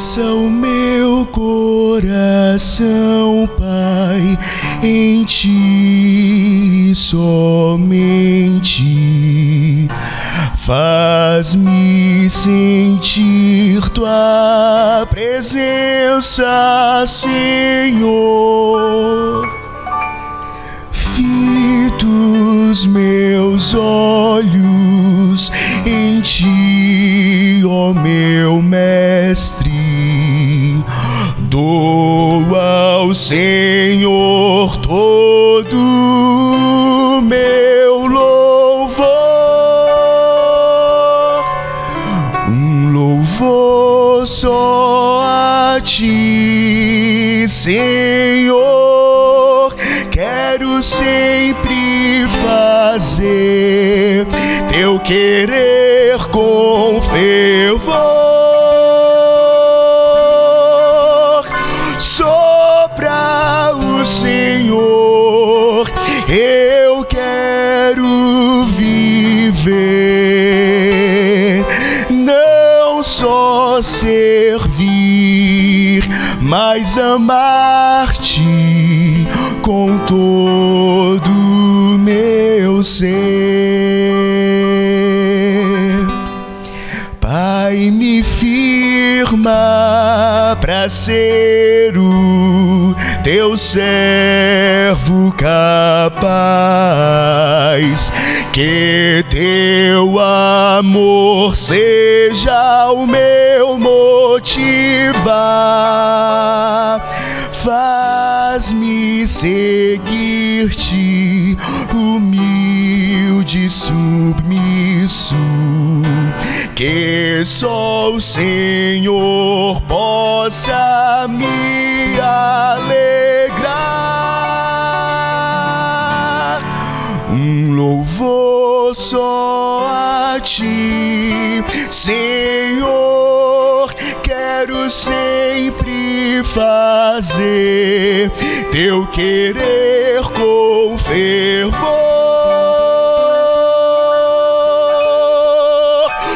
Fixa o meu coração, Pai, em Ti somente. Faz-me sentir Tua presença, Senhor. Fitos meus olhos em Ti, ó meu Mestre. Dou ao Senhor todo o meu louvor, um louvor só a Ti, Senhor. Quero sempre fazer Teu querer com fervor. Sopra o Senhor, eu quero viver, não só servir, mas amar-Te com todo o meu ser. Pai, me firma pra ser o Teu servo capaz, que Teu amor seja o meu motivar. Faz-me seguir-Te, humilde e submisso, que só o Senhor possa me alegrar. Um louvor só a Ti, Senhor. Quero sempre fazer Teu querer com fervor.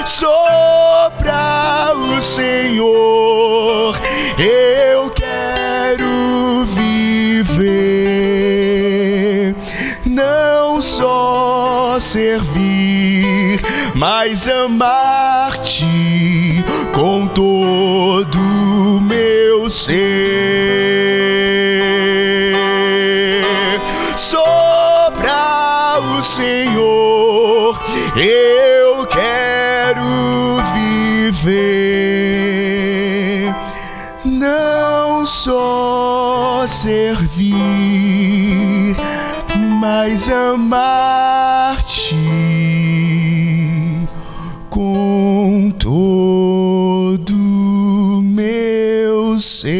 Sopra o Senhor, eu quero viver, não só servir, mas amar-Te com todo o meu ser. Sopra o Senhor, eu quero viver, não só servir, mas amar-Te com todo o meu ser.